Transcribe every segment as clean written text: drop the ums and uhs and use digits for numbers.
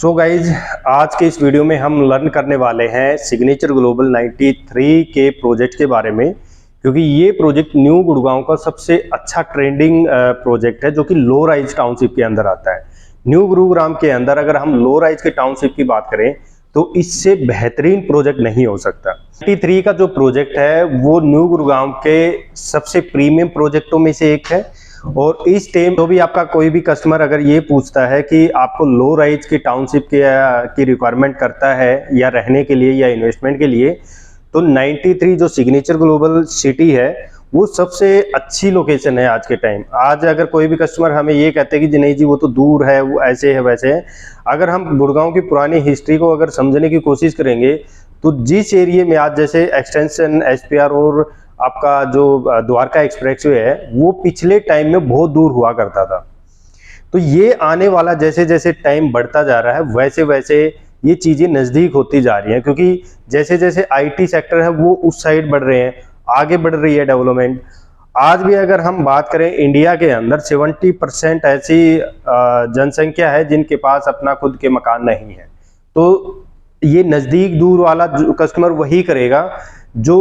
So guys, आज के इस वीडियो में हम लर्न करने वाले हैं सिग्नेचर ग्लोबल 93 के प्रोजेक्ट के बारे में, क्योंकि ये प्रोजेक्ट न्यू गुड़गांव का सबसे अच्छा ट्रेंडिंग प्रोजेक्ट है जो कि लो राइज टाउनशिप के अंदर आता है। न्यू गुरुग्राम के अंदर अगर हम लो राइज के टाउनशिप की बात करें तो इससे बेहतरीन प्रोजेक्ट नहीं हो सकता। 93 का जो प्रोजेक्ट है वो न्यू गुरुग्राम के सबसे प्रीमियम प्रोजेक्टों में से एक है। और इस टाइम तो भी आपका कोई भी कस्टमर अगर ये पूछता है कि आपको लो राइज की टाउनशिप की रिक्वायरमेंट करता है या रहने के लिए या इन्वेस्टमेंट के लिए, तो 93 जो सिग्नेचर ग्लोबल सिटी है वो सबसे अच्छी लोकेशन है आज के टाइम। आज अगर कोई भी कस्टमर हमें ये कहते हैं कि नहीं जी वो तो दूर है, वो ऐसे है वैसे है, अगर हम गुड़गांव की पुरानी हिस्ट्री को अगर समझने की कोशिश करेंगे तो जिस एरिया में आज जैसे एक्सटेंशन एसपीआर और आपका जो द्वारका एक्सप्रेसवे है वो पिछले टाइम में बहुत दूर हुआ करता था। तो ये आने वाला जैसे जैसे टाइम बढ़ता जा रहा है वैसे वैसे ये चीजें नजदीक होती जा रही हैं, क्योंकि जैसे जैसे आईटी सेक्टर है वो उस साइड बढ़ रहे हैं, आगे बढ़ रही है डेवलपमेंट। आज भी अगर हम बात करें इंडिया के अंदर 70% ऐसी जनसंख्या है जिनके पास अपना खुद के मकान नहीं है। तो ये नजदीक दूर वाला कस्टमर वही करेगा जो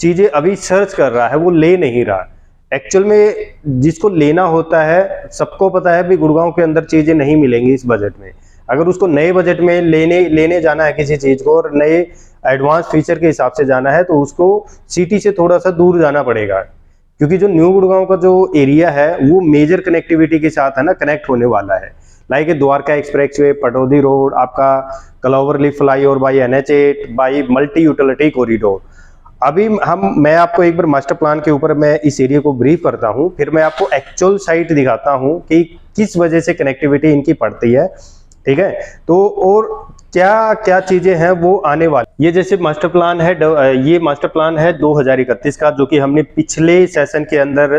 चीजें अभी सर्च कर रहा है, वो ले नहीं रहा। एक्चुअल में जिसको लेना होता है सबको पता है भी गुड़गांव के अंदर चीजें नहीं मिलेंगी इस बजट में। अगर उसको नए बजट में लेने जाना है किसी चीज को और नए एडवांस फीचर के हिसाब से जाना है तो उसको सिटी से थोड़ा सा दूर जाना पड़ेगा, क्योंकि जो न्यू गुड़गांव का जो एरिया है वो मेजर कनेक्टिविटी के साथ है ना कनेक्ट होने वाला है। Like Dwarka expressway, Pataudi road, आपका clover leaf flyover by NH8 by multi utility corridor. अभी मैं आपको एक बार मास्टर प्लान के ऊपर मैं इस एरिया को ब्रीफ करता हूं, फिर मैं आपको एक्चुअल साइट दिखाता हूं कि किस वजह से कनेक्टिविटी इनकी पड़ती है। ठीक है, तो और क्या क्या चीजें हैं वो आने वाली। ये जैसे मास्टर प्लान है, ये मास्टर प्लान है 2031 का, जो कि हमने पिछले सेशन के अंदर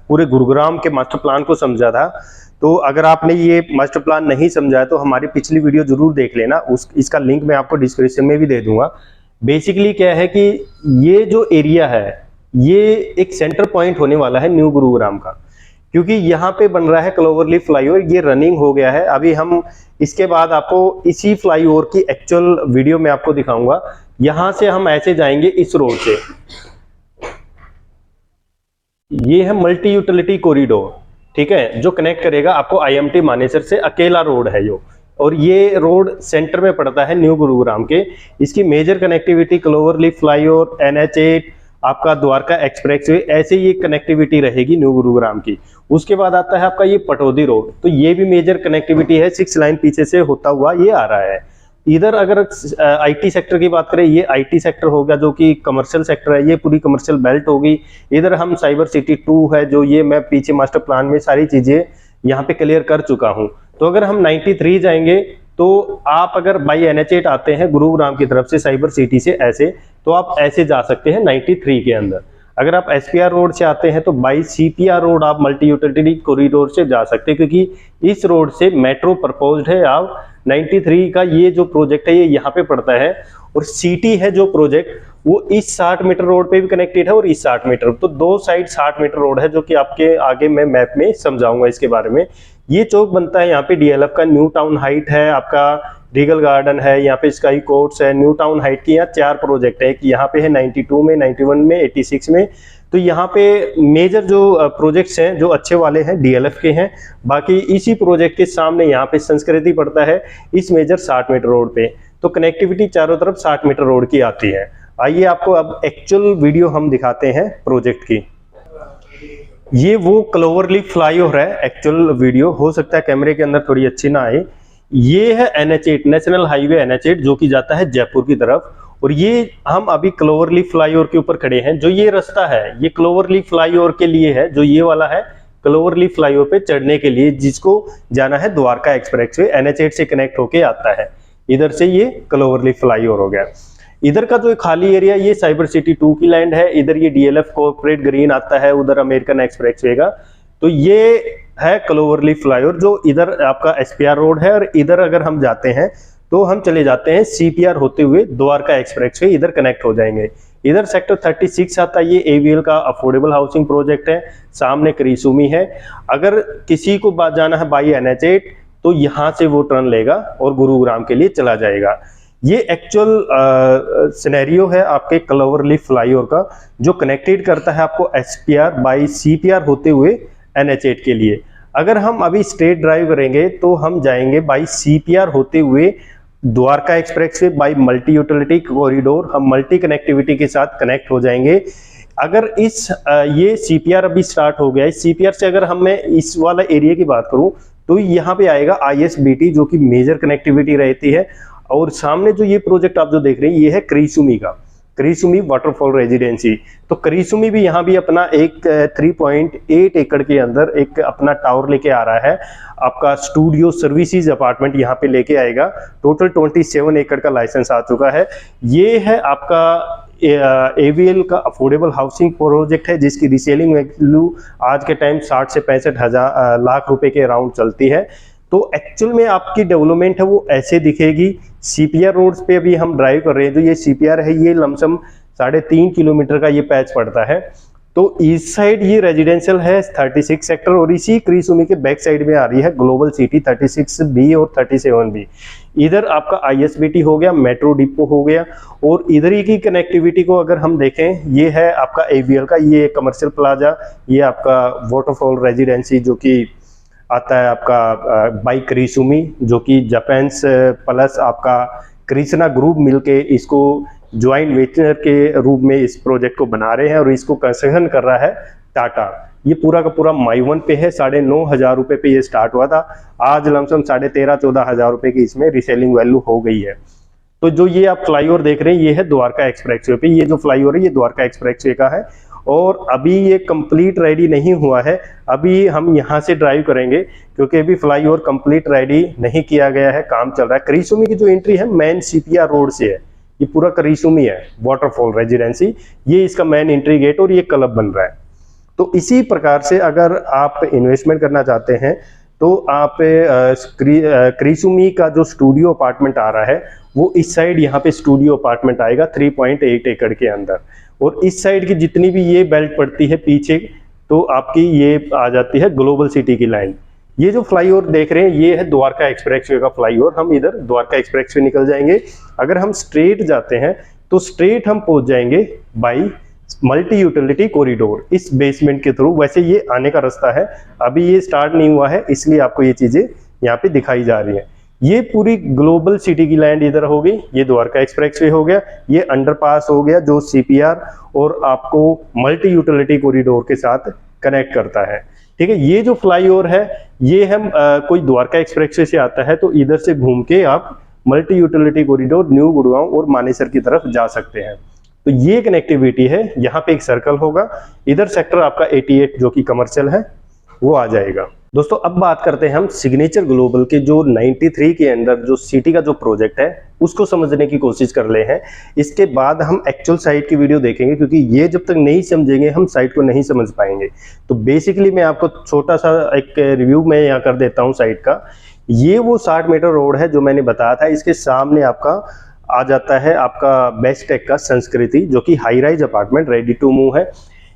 पूरे गुरुग्राम के मास्टर प्लान को समझा था। तो अगर आपने ये मास्टर प्लान नहीं समझा है तो हमारी पिछली वीडियो जरूर देख लेना, इसका लिंक मैं आपको डिस्क्रिप्शन में भी दे दूंगा। बेसिकली क्या है कि ये जो एरिया है ये एक सेंटर पॉइंट होने वाला है न्यू गुरुग्राम का, क्योंकि यहाँ पे बन रहा है क्लोवर लीफ फ्लाईओवर। ये रनिंग हो गया है, अभी हम इसके बाद आपको इसी फ्लाईओवर की एक्चुअल वीडियो में आपको दिखाऊंगा। यहां से हम ऐसे जाएंगे इस रोड से, ये है मल्टी यूटिलिटी कॉरिडोर, ठीक है, जो कनेक्ट करेगा आपको IMT मानेसर से। अकेला रोड है जो, और ये रोड सेंटर में पड़ता है न्यू गुरुग्राम के। इसकी major connectivity clover leaf flyover, NH8, आपका द्वारका एक्सप्रेसवे, ऐसे ये कनेक्टिविटी रहेगी न्यू गुरुग्राम की। उसके बाद आता है आपका ये पटौदी रोड, तो ये भी मेजर कनेक्टिविटी है, 6 लाइन पीछे से होता हुआ ये आ रहा है। इधर अगर IT सेक्टर की बात करें, ये IT सेक्टर हो गया जो कि कमर्शियल सेक्टर है, ये पूरी कमर्शियल बेल्ट होगी। इधर हम साइबर सिटी 2 है, जो ये मैं पीछे मास्टर प्लान में सारी चीजें यहाँ पे क्लियर कर चुका हूँ। तो अगर हम 93 जाएंगे तो आप अगर बाई NH8 आते हैं गुरुग्राम की तरफ से साइबर सिटी से ऐसे, तो आप ऐसे जा सकते हैं 93 के अंदर। अगर आप SPR रोड से आते हैं तो बाई CPR रोड आप मल्टी यूटिलिटी कॉरिडोर से जा सकते हैं, क्योंकि इस रोड से मेट्रो प्रपोज्ड है। आप 93 का ये जो प्रोजेक्ट है ये यहाँ पे पड़ता है, और सिटी है जो प्रोजेक्ट वो इस 60 मीटर रोड पे भी कनेक्टेड है और इस 60 मीटर, तो दो साइड 60 मीटर रोड है, जो कि आपके आगे मैं मैप में समझाऊंगा इसके बारे में। ये चौक बनता है यहाँ पे DLF का, न्यू टाउन हाइट है, आपका रीगल गार्डन है, यहाँ पे स्काई कोर्ट्स है। न्यू टाउन हाइट की यहाँ 4 प्रोजेक्ट है, एक यहाँ पे है 92 में, 91 में, 86 में। तो यहाँ पे मेजर जो प्रोजेक्ट्स हैं जो अच्छे वाले हैं DLF के हैं। बाकी इसी प्रोजेक्ट के सामने यहाँ पे संस्कृति पड़ता है इस मेजर 60 मीटर रोड पे। तो कनेक्टिविटी चारों तरफ 60 मीटर रोड की आती है। आइए आपको अब एक्चुअल वीडियो हम दिखाते हैं प्रोजेक्ट की। ये वो क्लोवर लीफ फ्लाईओवर है, एक्चुअल वीडियो हो सकता है कैमरे के अंदर थोड़ी अच्छी ना आए। ये है NH8, नेशनल हाईवे NH8, जो कि जाता है जयपुर की तरफ। और ये हम अभी क्लोवर लीफ फ्लाईओवर के ऊपर खड़े हैं। जो ये रास्ता है ये क्लोवर लीफ फ्लाईओवर के लिए है, जो ये वाला है क्लोवर लीफ फ्लाईओवर पे चढ़ने के लिए, जिसको जाना है द्वारका एक्सप्रेसवे, NH8 से कनेक्ट होके आता है। इधर से ये क्लोवर लीफ फ्लाईओवर हो गया। इधर का जो खाली एरिया ये साइबर सिटी 2 की लैंड है। इधर ये DLF कॉर्पोरेट ग्रीन आता है, उधर अमेरिकन एक्सप्रेसवे का। तो ये है क्लोवर लीफ फ्लाईओवर, जो इधर आपका SPR रोड है। और इधर अगर हम जाते हैं तो हम चले जाते हैं CPR होते हुए द्वारका एक्सप्रेसवे, इधर कनेक्ट हो जाएंगे। इधर सेक्टर 36 आता है, ये AVL का अफोर्डेबल हाउसिंग प्रोजेक्ट है। सामने करीसुमी है। अगर किसी को जाना है बाई NH8 तो यहाँ से वो टर्न लेगा और गुरुग्राम के लिए चला जाएगा। ये एक्चुअल सिनेरियो है आपके क्लोवरलीफ फ्लाईओवर का, जो कनेक्टेड करता है आपको एसपीआर बाई सीपीआर होते हुए NH8 के लिए। अगर हम अभी स्ट्रेट ड्राइव करेंगे तो हम जाएंगे बाई सीपीआर होते हुए Dwarka expressway by multi utility corridor, हम मल्टी कनेक्टिविटी के साथ कनेक्ट हो जाएंगे। अगर ये सीपीआर अभी स्टार्ट हो गया है, सीपीआर से अगर मैं इस वाला एरिया की बात करूं तो यहाँ पे आएगा ISBT जो कि मेजर कनेक्टिविटी रहती है। और सामने जो ये प्रोजेक्ट आप जो देख रहे हैं ये है क्रीसुमी का, क्रीसुमी वाटरफॉल रेजिडेंसी। तो क्रीसुमी भी यहाँ भी अपना एक 3.8 एकड़ के अंदर एक अपना टावर लेके आ रहा है, आपका स्टूडियो सर्विसेज अपार्टमेंट यहाँ पे लेके आएगा। टोटल 27 एकड़ का लाइसेंस आ चुका है। ये है आपका AVL का अफोर्डेबल हाउसिंग प्रोजेक्ट है, जिसकी रीसेलिंग वैल्यू आज के टाइम 60 से 65 लाख रुपए के अराउंड चलती है। तो एक्चुअल में आपकी डेवलपमेंट है वो ऐसे दिखेगी। सीपीआर रोड्स पे अभी हम ड्राइव कर रहे हैं, जो ये सीपीआर है ये लमसम 3.5 किलोमीटर का ये पैच पड़ता है। तो इस साइड ये रेजिडेंशियल है 36 सेक्टर, और इसी क्रीसुमी के बैक साइड में आ रही है ग्लोबल सिटी 36B और 37B। इधर आपका ISBT हो गया, मेट्रो डिपो हो गया, और इधर ही की कनेक्टिविटी को अगर हम देखें ये है आपका AVL का ये कमर्शियल प्लाजा, ये आपका वाटरफॉल रेजिडेंसी जो कि आता है आपका बाई क्रीसुमी, जो कि जापान प्लस आपका कृष्णा ग्रुप मिलके इसको ज्वाइंट वेंचर के रूप में इस प्रोजेक्ट को बना रहे हैं, और इसको कंस्ट्रक्शन कर रहा है टाटा। ये पूरा का पूरा माइवन पे है, 9,500 रुपये पे ये स्टार्ट हुआ था, आज लमसम 13,500-14,000 रुपये की इसमें रीसेलिंग वैल्यू हो गई है। तो जो ये आप फ्लाईओवर देख रहे हैं ये है द्वारका एक्सप्रेसवे पे, ये जो फ्लाईओवर है ये द्वारका एक्सप्रेसवे का है, और अभी ये कंप्लीट रेडी नहीं हुआ है। अभी हम यहाँ से ड्राइव करेंगे क्योंकि अभी फ्लाईओवर कंप्लीट रेडी नहीं किया गया है, काम चल रहा है। क्रीसुमी की जो एंट्री है मेन सीपीआर रोड से है, ये पूरा क्रीसुमी है वाटरफॉल रेजिडेंसी, ये इसका मेन एंट्री गेट और ये क्लब बन रहा है। तो इसी प्रकार से अगर आप इन्वेस्टमेंट करना चाहते हैं तो आप क्रीसुमी का जो स्टूडियो अपार्टमेंट आ रहा है वो इस साइड यहाँ पे स्टूडियो अपार्टमेंट आएगा 3.8 एकड़ के अंदर, और इस साइड की जितनी भी ये बेल्ट पड़ती है पीछे तो आपकी ये आ जाती है ग्लोबल सिटी की लाइन। ये जो फ्लाईओवर देख रहे हैं ये है द्वारका एक्सप्रेसवे का फ्लाईओवर, हम इधर द्वारका एक्सप्रेसवे निकल जाएंगे। अगर हम स्ट्रेट जाते हैं तो स्ट्रेट हम पहुंच जाएंगे बाई मल्टी यूटिलिटी कॉरिडोर इस बेसमेंट के थ्रू। वैसे ये आने का रास्ता है, अभी ये स्टार्ट नहीं हुआ है इसलिए आपको ये चीजें यहाँ पे दिखाई जा रही हैं। ये पूरी ग्लोबल सिटी की लैंड इधर हो गई, ये द्वारका एक्सप्रेसवे हो गया, ये अंडरपास हो गया जो सीपीआर और आपको मल्टी यूटिलिटी कॉरिडोर के साथ कनेक्ट करता है। ठीक है, ये जो फ्लाईओवर है ये हम कोई द्वारका एक्सप्रेसवे से आता है तो इधर से घूम के आप multi utility corridor new Gurgaon और मानेसर की तरफ जा सकते हैं। तो ये कनेक्टिविटी है, यहाँ पे एक सर्कल होगा, इधर सेक्टर आपका 88 जो कि कमर्शियल है वो आ जाएगा। दोस्तों अब बात करते हैं हम सिग्नेचर ग्लोबल के जो 93 के अंदर जो सिटी का जो प्रोजेक्ट है उसको समझने की कोशिश कर ले हैं। इसके बाद हम एक्चुअल साइट की वीडियो देखेंगे, क्योंकि ये जब तक नहीं समझेंगे हम साइट को नहीं समझ पाएंगे। तो बेसिकली मैं आपको छोटा सा एक रिव्यू मैं यहाँ कर देता हूँ साइट का। ये वो 60 मीटर रोड है जो मैंने बताया था, इसके सामने आपका आ जाता है आपका बेस्ट टेक का संस्कृति जो कि high rise apartment ready to move है।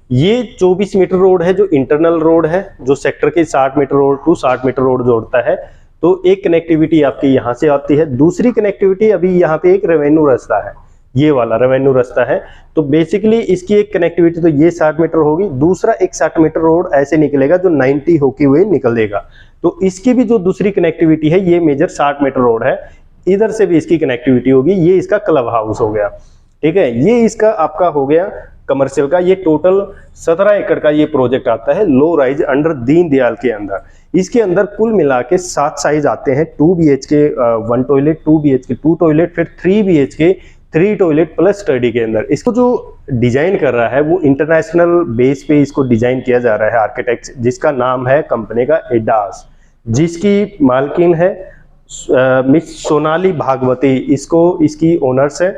ये 24 मीटर रोड है जो इंटरनल रोड है, जो सेक्टर के 60 metre road to 60 metre road जोड़ता है। तो एक कनेक्टिविटी आपकी यहाँ से आती है, दूसरी कनेक्टिविटी अभी यहाँ पे एक रेवेन्यू रास्ता है, ये वाला रेवेन्यू रास्ता है। तो बेसिकली इसकी एक कनेक्टिविटी तो ये 60 मीटर होगी, दूसरा एक 60 मीटर रोड ऐसे निकलेगा जो 90 होके हुए निकलेगा। तो इसकी भी जो दूसरी कनेक्टिविटी है ये मेजर 60 मीटर रोड है, इधर से भी इसकी कनेक्टिविटी होगी। ये इसका क्लब हाउस हो गया, ठीक है, ये इसका आपका हो गया कमर्शियल का। ये टोटल 17 एकड़ का ये प्रोजेक्ट आता है लो राइज अंडर दीनदयाल के अंदर। इसके अंदर कुल मिला के 7 साइज आते हैं, 2 BHK 1 टॉयलेट, 2 BHK 2 टॉयलेट, फिर 3 BHK 3 टॉयलेट प्लस स्टडी के अंदर। इसको जो डिजाइन कर रहा है वो इंटरनेशनल बेस पे इसको डिजाइन किया जा रहा है आर्किटेक्ट, जिसका नाम है कंपनी का एडास, जिसकी मालकिन है मिस सोनाली भागवती, इसकी ओनर्स है।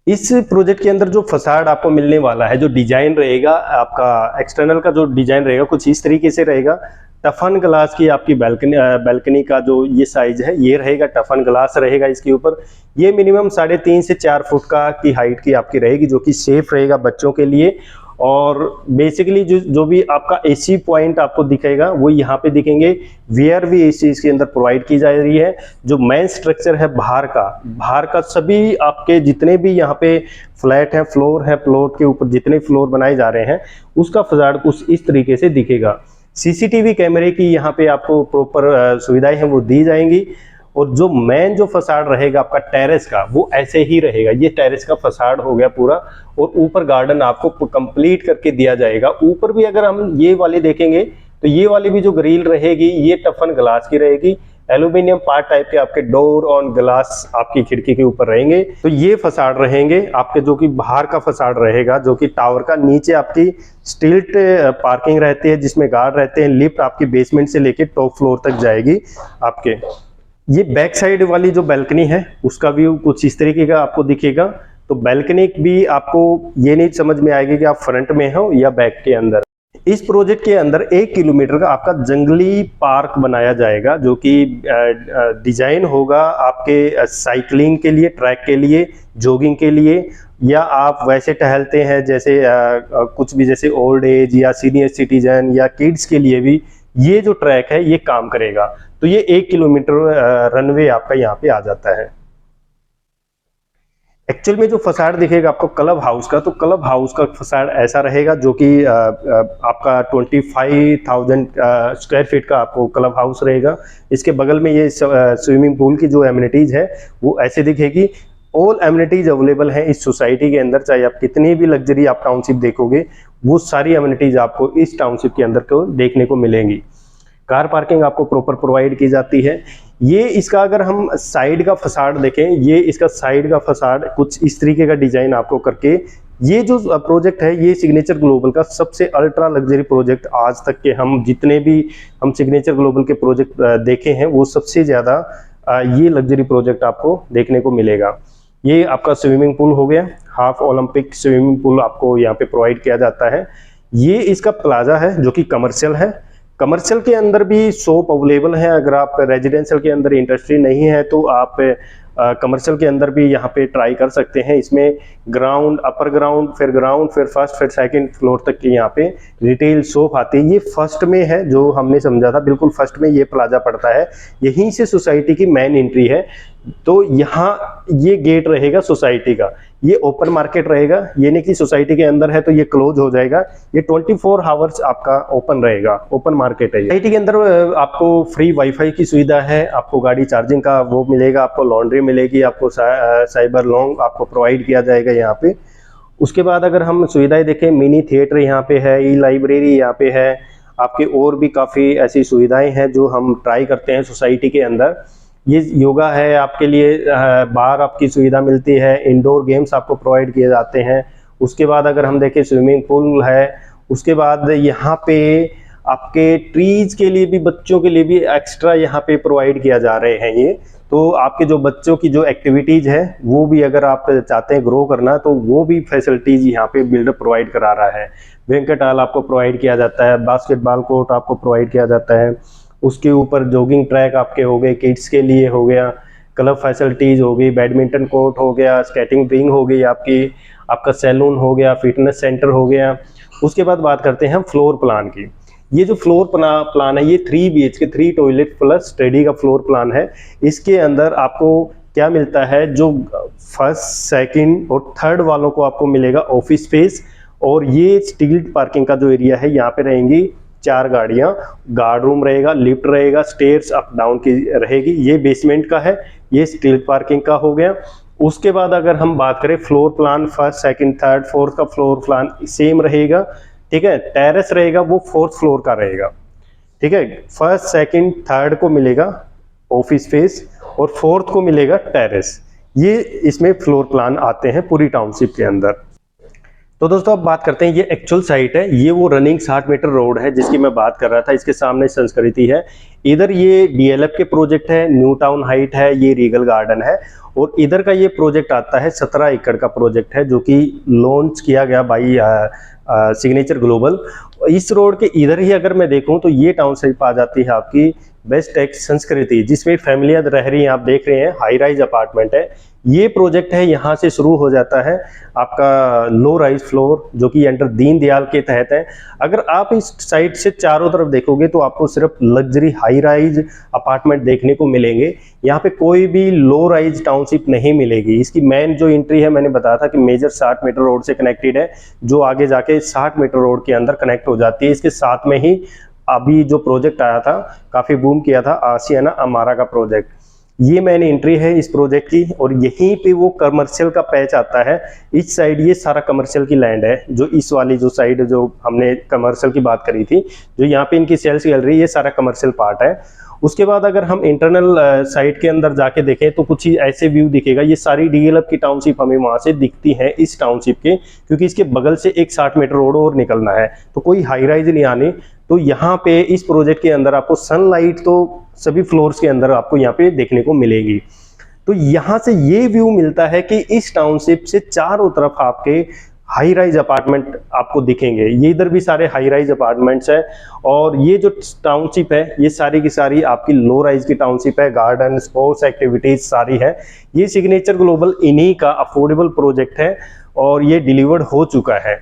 इस प्रोजेक्ट के अंदर जो फसाड आपको मिलने वाला है, जो डिजाइन रहेगा आपका एक्सटर्नल का जो डिजाइन रहेगा कुछ इस तरीके से रहेगा। टफन ग्लास की आपकी बैल्कनी का जो ये साइज है ये रहेगा, टफन ग्लास रहेगा इसके ऊपर। ये मिनिमम 3.5 से 4 फुट का की हाइट की आपकी रहेगी, जो कि सेफ रहेगा बच्चों के लिए। और बेसिकली जो भी आपका एसी पॉइंट आपको दिखेगा वो यहाँ पे दिखेंगे। वेयर भी एसी इसके अंदर प्रोवाइड की जा रही है। जो मेन स्ट्रक्चर है बाहर का सभी आपके जितने भी यहाँ पे फ्लैट है, फ्लोर है, प्लॉट के ऊपर जितने फ्लोर बनाए जा रहे हैं उसका फसाड कुछ इस तरीके से दिखेगा। सीसीटीवी कैमरे की यहाँ पे आपको प्रॉपर सुविधाएं हैं वो दी जाएंगी। और जो मेन जो फसाड रहेगा आपका टेरेस का वो ऐसे ही रहेगा। ये टेरेस का फसाड हो गया पूरा, और ऊपर गार्डन आपको कंप्लीट करके दिया जाएगा। ऊपर भी अगर हम ये वाली देखेंगे तो ये वाली भी जो ग्रिल रहेगी ये टफन ग्लास की रहेगी। एल्यूमिनियम पार्ट टाइप के आपके डोर ऑन ग्लास आपकी खिड़की के ऊपर रहेंगे। तो ये फसाड रहेंगे आपके, जो कि बाहर का फसाड रहेगा, जो कि टावर का। नीचे आपकी स्टील्ट पार्किंग रहती है जिसमें गार्ड रहते हैं। लिफ्ट आपकी बेसमेंट से लेके टॉप फ्लोर तक जाएगी आपके। ये बैक साइड वाली जो बैल्कनी है उसका व्यू कुछ इस तरीके का आपको दिखेगा। तो बैल्कनी भी आपको ये नहीं समझ में आएगी कि आप फ्रंट में हो या बैक के अंदर। इस प्रोजेक्ट के अंदर 1 किलोमीटर का आपका जंगली पार्क बनाया जाएगा, जो कि डिजाइन होगा आपके साइकिलिंग के लिए, ट्रैक के लिए, जॉगिंग के लिए, या आप वैसे टहलते हैं जैसे कुछ भी, जैसे ओल्ड एज या सीनियर सिटीजन या किड्स के लिए भी ये जो ट्रैक है ये काम करेगा। तो ये 1 किलोमीटर रनवे आपका यहाँ पे आ जाता है। एक्चुअल में जो फसाड दिखेगा आपको क्लब हाउस का, तो क्लब हाउस का फसाड ऐसा रहेगा जो कि आपका 25,000 स्क्वायर फीट का आपको क्लब हाउस रहेगा। इसके बगल में ये स्विमिंग पूल की जो एमिनिटीज है वो ऐसे दिखेगी। ऑल एमिनिटीज अवेलेबल हैं इस सोसाइटी के अंदर, चाहे आप कितनी भी लग्जरी आप टाउनशिप देखोगे वो सारी एमिनिटीज आपको इस टाउनशिप के अंदर को देखने को मिलेंगी। कार पार्किंग आपको प्रॉपर प्रोवाइड की जाती है। ये इसका अगर हम साइड का फसाड देखें, ये इसका साइड का फसाड कुछ इस तरीके का डिजाइन आपको करके, ये जो प्रोजेक्ट है ये सिग्नेचर ग्लोबल का सबसे अल्ट्रा लग्जरी प्रोजेक्ट आज तक के हम जितने भी हम सिग्नेचर ग्लोबल के प्रोजेक्ट देखे हैं वो सबसे ज़्यादा ये लग्जरी प्रोजेक्ट आपको देखने को मिलेगा। ये आपका स्विमिंग पूल हो गया, हाफ ओलंपिक स्विमिंग पूल आपको यहाँ पे प्रोवाइड किया जाता है। ये इसका प्लाजा है जो कि कमर्शियल है। कमर्शियल के अंदर भी शॉप अवेलेबल है। अगर आप रेजिडेंशियल के अंदर इंटरेस्टेड नहीं है तो आप कमर्शियल के अंदर भी यहाँ पे ट्राई कर सकते हैं। इसमें ग्राउंड, अपर ग्राउंड, फिर फर्स्ट, फिर सेकंड फ्लोर तक की यहाँ पे रिटेल शॉप आती है। ये फर्स्ट में है जो हमने समझा था, बिल्कुल फर्स्ट में ये प्लाजा पड़ता है। यहीं से सोसाइटी की मेन एंट्री है। तो यहाँ ये गेट रहेगा सोसाइटी का, ये ओपन मार्केट रहेगा। ये नहीं कि सोसाइटी के अंदर है तो ये क्लोज हो जाएगा, ये 24 आवर्स आपका ओपन रहेगा, ओपन मार्केट है। सोसाइटी के अंदर आपको फ्री वाईफाई की सुविधा है, आपको गाड़ी चार्जिंग का वो मिलेगा, आपको लॉन्ड्री मिलेगी, आपको साइबर लॉन्ग आपको प्रोवाइड किया जाएगा यहाँ पे। उसके बाद अगर हम सुविधाएं देखें, मिनी थिएटर यहाँ पे है, ई लाइब्रेरी यहाँ पे है, आपके और भी काफ़ी ऐसी सुविधाएं हैं जो हम ट्राई करते हैं सोसाइटी के अंदर। ये योगा है आपके लिए, बाहर आपकी सुविधा मिलती है, इंडोर गेम्स आपको प्रोवाइड किए जाते हैं। उसके बाद अगर हम देखें स्विमिंग पूल है। उसके बाद यहाँ पे आपके ट्रीज के लिए भी, बच्चों के लिए भी एक्स्ट्रा यहाँ पे प्रोवाइड किया जा रहे हैं ये। तो आपके जो बच्चों की जो एक्टिविटीज़ है वो भी अगर आप चाहते हैं ग्रो करना तो वो भी फैसिलिटीज़ यहाँ पे बिल्डर प्रोवाइड करा रहा है। बैंक्वेट हॉल आपको प्रोवाइड किया जाता है, बास्केटबॉल कोर्ट आपको प्रोवाइड किया जाता है। उसके ऊपर जॉगिंग ट्रैक आपके हो गए, किड्स के लिए हो गया, क्लब फैसिलिटीज़ हो गई, बैडमिंटन कोर्ट हो गया, स्केटिंग रिंग हो गई आपकी, आपका सैलून हो गया, फिटनेस सेंटर हो गया। उसके बाद बात करते हैं हम फ्लोर प्लान की। ये जो फ्लोर प्लान है ये 3 BHK 3 टॉयलेट प्लस स्टडी का फ्लोर प्लान है। इसके अंदर आपको क्या मिलता है, जो फर्स्ट, सेकंड और थर्ड वालों को आपको मिलेगा ऑफिस स्पेस। और ये स्टील पार्किंग का जो एरिया है यहाँ पे रहेंगी 4 गाड़ियाँ, गार्ड रूम रहेगा, लिफ्ट रहेगा, स्टेयर्स अप डाउन की रहेगी। ये बेसमेंट का है, ये स्टील पार्किंग का हो गया। उसके बाद अगर हम बात करें floor plan, first, second, third, fourth का फ्लोर प्लान सेम रहेगा, ठीक है। टेरेस रहेगा वो 4th फ्लोर का रहेगा, ठीक है। फर्स्ट, सेकंड, थर्ड को मिलेगा ऑफिस स्पेस और 4th को मिलेगा टेरेस। ये इसमें फ्लोर प्लान आते हैं पूरी टाउनशिप के अंदर। तो दोस्तों अब बात करते हैं, ये एक्चुअल साइट है, ये वो रनिंग 60 मीटर रोड है जिसकी मैं बात कर रहा था। इसके सामने संस्कृति है, इधर ये DLF के प्रोजेक्ट है, न्यू टाउन हाइट है, ये रीगल गार्डन है। और इधर का ये प्रोजेक्ट आता है 17 एकड़ का प्रोजेक्ट है जो कि लॉन्च किया गया बाई सिग्नेचर ग्लोबल। इस रोड के इधर ही अगर मैं देखूं तो ये टाउनशिप आ जाती है आपकी बेस्ट टेक्स संस्कृति, जिसमें फैमिलियां रह रही हैं। आप देख रहे हैं हाई राइज अपार्टमेंट है। ये प्रोजेक्ट है, यहाँ से शुरू हो जाता है आपका लो राइज फ्लोर, जो कि अंडर दीनदयाल के तहत है। अगर आप इस साइड से चारों तरफ देखोगे तो आपको सिर्फ लग्जरी हाई राइज अपार्टमेंट देखने को मिलेंगे। यहाँ पे कोई भी लो राइज टाउनशिप नहीं मिलेगी। इसकी मेन जो एंट्री है, मैंने बताया था कि मेजर 60 मीटर रोड से कनेक्टेड है, जो आगे जाके 60 मीटर रोड के अंदर कनेक्ट हो जाती है। इसके साथ में ही अभी जो प्रोजेक्ट आया था, काफी बूम किया था, आशियाना अमारा का प्रोजेक्ट, ये मेन एंट्री है इस प्रोजेक्ट की। और यहीं पे वो कमर्शियल का पैच आता है। इस साइड ये सारा कमर्शियल की लैंड है, जो इस वाली जो साइड जो हमने कमर्शियल की बात करी थी, जो यहाँ पे इनकी सेल्स गैलरी, ये सारा कमर्शियल पार्ट है। उसके बाद अगर हम इंटरनल साइड के अंदर जाके देखें तो कुछ ही ऐसे व्यू दिखेगा। ये सारी डीएलएफ की टाउनशिप हमें वहां से दिखती है इस टाउनशिप के, क्योंकि इसके बगल से एक 60 मीटर रोड और निकलना है, तो कोई हाई राइज नहीं आनी। तो यहाँ पे इस प्रोजेक्ट के अंदर आपको सनलाइट तो सभी फ्लोर्स के अंदर आपको यहाँ पे देखने को मिलेगी। तो यहाँ से ये व्यू मिलता है कि इस टाउनशिप से चारों तरफ आपके हाई राइज अपार्टमेंट आपको दिखेंगे। ये इधर भी सारे हाई राइज अपार्टमेंट्स है, और ये जो टाउनशिप है ये सारी की सारी आपकी लो राइज की टाउनशिप है। गार्डन, स्पोर्ट्स एक्टिविटीज सारी है। ये सिग्नेचर ग्लोबल इन्हीं का अफोर्डेबल प्रोजेक्ट है और ये डिलीवर्ड हो चुका है।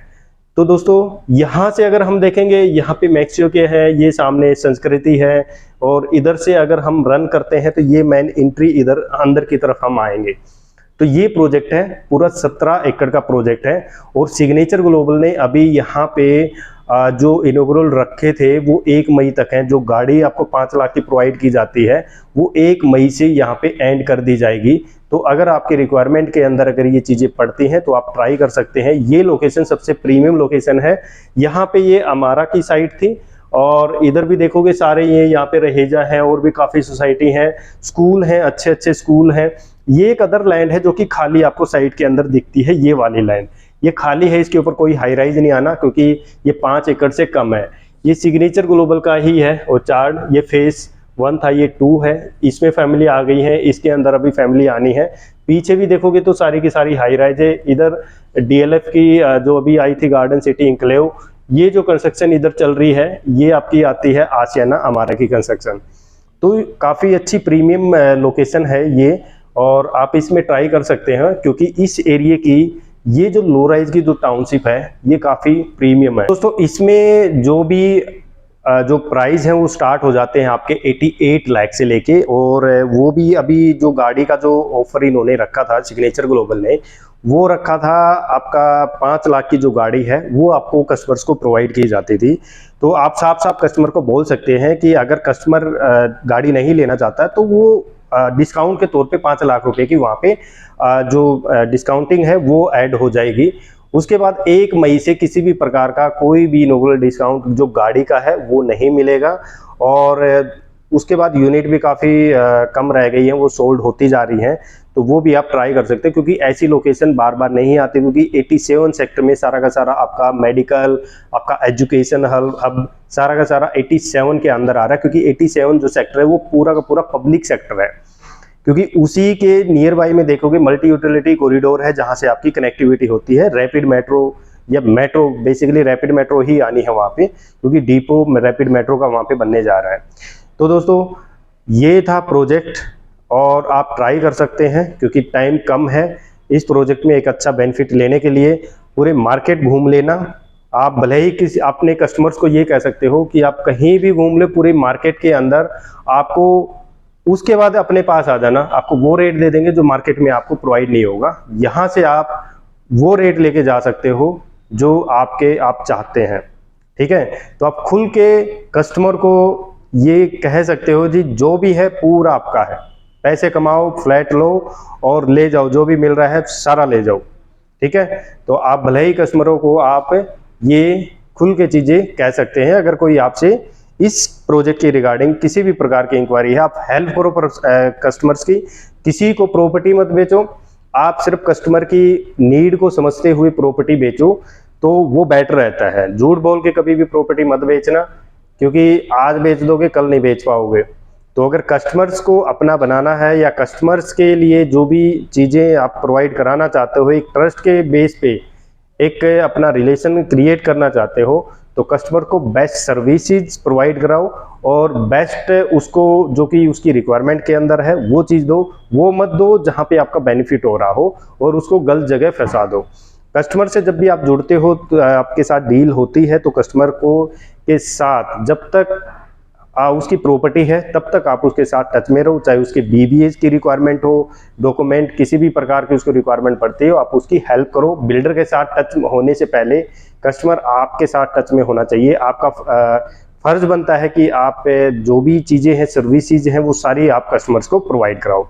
तो दोस्तों यहाँ से अगर हम देखेंगे, यहाँ पे मैक्सियो के है, ये सामने संस्कृति है, और इधर से अगर हम रन करते हैं तो ये मेन एंट्री इधर अंदर की तरफ हम आएंगे। तो ये प्रोजेक्ट है, पूरा 17 एकड़ का प्रोजेक्ट है। और सिग्नेचर ग्लोबल ने अभी यहाँ पे जो इनॉग्रल रखे थे वो 1 मई तक हैं। जो गाड़ी आपको 5 लाख की प्रोवाइड की जाती है वो 1 मई से यहाँ पे एंड कर दी जाएगी। तो अगर आपके रिक्वायरमेंट के अंदर अगर ये चीज़ें पड़ती हैं तो आप ट्राई कर सकते हैं। ये लोकेशन सबसे प्रीमियम लोकेशन है। यहाँ पे ये अमारा की साइट थी, और इधर भी देखोगे सारे ये यहाँ पे रहेजा है, और भी काफ़ी सोसाइटी हैं, स्कूल हैं, अच्छे अच्छे स्कूल हैं। ये एक अदर लैंड है जो कि खाली आपको साइट के अंदर दिखती है। ये वाली लैंड ये खाली है, इसके ऊपर कोई हाई राइज नहीं आना, क्योंकि ये 5 एकड़ से कम है। ये सिग्नेचर ग्लोबल का ही है और चार्ट, ये फेस 1 था, ये 2 है। इसमें फैमिली आ गई है, इसके अंदर अभी फैमिली आनी है। पीछे भी देखोगे तो सारी की सारी हाई राइज है। इधर डीएलएफ की जो अभी आई थी गार्डन सिटी इंक्लेव, ये जो कंस्ट्रक्शन इधर चल रही है ये आपकी आती है आशियाना अमारा की कंस्ट्रक्शन। तो काफ़ी अच्छी प्रीमियम लोकेशन है ये, और आप इसमें ट्राई कर सकते हैं, क्योंकि इस एरिया की ये जो लो राइज की जो टाउनशिप है ये काफ़ी प्रीमियम है। दोस्तों इसमें जो भी जो प्राइस है वो स्टार्ट हो जाते हैं आपके 88 लाख से लेके, और वो भी अभी जो गाड़ी का जो ऑफर इन्होंने रखा था सिग्नेचर ग्लोबल ने, वो रखा था आपका 5 लाख की जो गाड़ी है वो आपको कस्टमर्स को प्रोवाइड की जाती थी। तो आप साफ साफ कस्टमर को बोल सकते हैं कि अगर कस्टमर गाड़ी नहीं लेना चाहता है तो वो डिस्काउंट के तौर पे 5 लाख रुपए की वहाँ पे जो डिस्काउंटिंग है वो ऐड हो जाएगी। उसके बाद 1 मई से किसी भी प्रकार का कोई भी इनॉग्रल डिस्काउंट जो गाड़ी का है वो नहीं मिलेगा। और उसके बाद यूनिट भी काफ़ी कम रह गई हैं, वो सोल्ड होती जा रही हैं। तो वो भी आप ट्राई कर सकते हैं, क्योंकि ऐसी लोकेशन बार बार नहीं आती, क्योंकि 87 सेक्टर में सारा का सारा आपका मेडिकल, आपका एजुकेशन हब सारा का सारा 87 के अंदर आ रहा है। क्योंकि 87 जो सेक्टर है वो पूरा का पूरा पब्लिक सेक्टर है, क्योंकि उसी के नियर बाई में देखोगे मल्टी यूटिलिटी कॉरिडोर है, जहां से आपकी कनेक्टिविटी होती है। रैपिड मेट्रो या मेट्रो, बेसिकली रैपिड मेट्रो ही आनी है वहाँ पे, क्योंकि डिपो रैपिड मेट्रो का वहाँ पे बनने जा रहा है। तो दोस्तों ये था प्रोजेक्ट, और आप ट्राई कर सकते हैं, क्योंकि टाइम कम है। इस प्रोजेक्ट में एक अच्छा बेनिफिट लेने के लिए पूरे मार्केट घूम लेना। आप भले ही किसी अपने कस्टमर्स को ये कह सकते हो कि आप कहीं भी घूम ले पूरे मार्केट के अंदर, आपको उसके बाद अपने पास आ जाना, आपको वो रेट दे देंगे जो मार्केट में आपको प्रोवाइड नहीं होगा। यहाँ से आप वो रेट लेके जा सकते हो जो आप चाहते हैं। ठीक है, तो आप खुल के कस्टमर को ये कह सकते हो जी जो भी है पूरा आपका है, पैसे कमाओ, फ्लैट लो और ले जाओ, जो भी मिल रहा है सारा ले जाओ। ठीक है, तो आप भले ही कस्टमरों को आप ये खुल के चीज़ें कह सकते हैं। अगर कोई आपसे इस प्रोजेक्ट के रिगार्डिंग किसी भी प्रकार की इंक्वायरी है, आप हेल्प करो कस्टमर्स की। किसी को प्रॉपर्टी मत बेचो, आप सिर्फ कस्टमर की नीड को समझते हुए प्रॉपर्टी बेचो, तो वो बेटर रहता है। झूठ बोल के कभी भी प्रॉपर्टी मत बेचना, क्योंकि आज बेच दोगे कल नहीं बेच पाओगे। तो अगर कस्टमर्स को अपना बनाना है, या कस्टमर्स के लिए जो भी चीज़ें आप प्रोवाइड कराना चाहते हो एक ट्रस्ट के बेस पे, एक अपना रिलेशन क्रिएट करना चाहते हो तो कस्टमर को बेस्ट सर्विसेज प्रोवाइड कराओ और बेस्ट उसको जो कि उसकी रिक्वायरमेंट के अंदर है वो चीज़ दो, वो मत दो जहाँ पे आपका बेनिफिट हो रहा हो और उसको गलत जगह फंसा दो। कस्टमर से जब भी आप जुड़ते हो तो आपके साथ डील होती है तो कस्टमर को के साथ जब तक उसकी प्रॉपर्टी है तब तक आप उसके साथ टच में रहो, चाहे उसके बीबीएच की रिक्वायरमेंट हो, डॉक्यूमेंट किसी भी प्रकार की उसको रिक्वायरमेंट पड़ती हो, आप उसकी हेल्प करो। बिल्डर के साथ टच होने से पहले कस्टमर आपके साथ टच में होना चाहिए। आपका फर्ज बनता है कि आप जो भी चीज़ें हैं, सर्विसेज हैं, वो सारी आप कस्टमर्स को प्रोवाइड कराओ।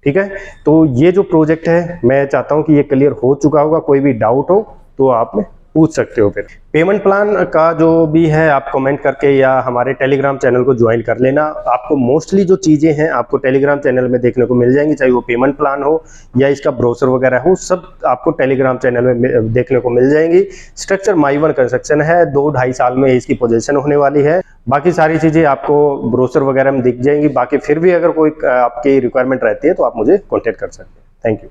ठीक है, तो ये जो प्रोजेक्ट है मैं चाहता हूँ कि ये क्लियर हो चुका होगा। कोई भी डाउट हो तो आप पूछ सकते हो। फिर पेमेंट प्लान का जो भी है आप कमेंट करके या हमारे टेलीग्राम चैनल को ज्वाइन कर लेना। आपको मोस्टली जो चीज़ें हैं आपको टेलीग्राम चैनल में देखने को मिल जाएंगी, चाहे वो पेमेंट प्लान हो या इसका ब्रोशर वगैरह हो, सब आपको टेलीग्राम चैनल में देखने को मिल जाएंगी। स्ट्रक्चर माई1 कंस्ट्रक्शन है, 2-2.5 साल में इसकी पोजीशन होने वाली है। बाकी सारी चीज़ें आपको ब्रोशर वगैरह में दिख जाएंगी। बाकी फिर भी अगर कोई आपकी रिक्वायरमेंट रहती है तो आप मुझे कॉन्टेक्ट कर सकते हैं। Thank you.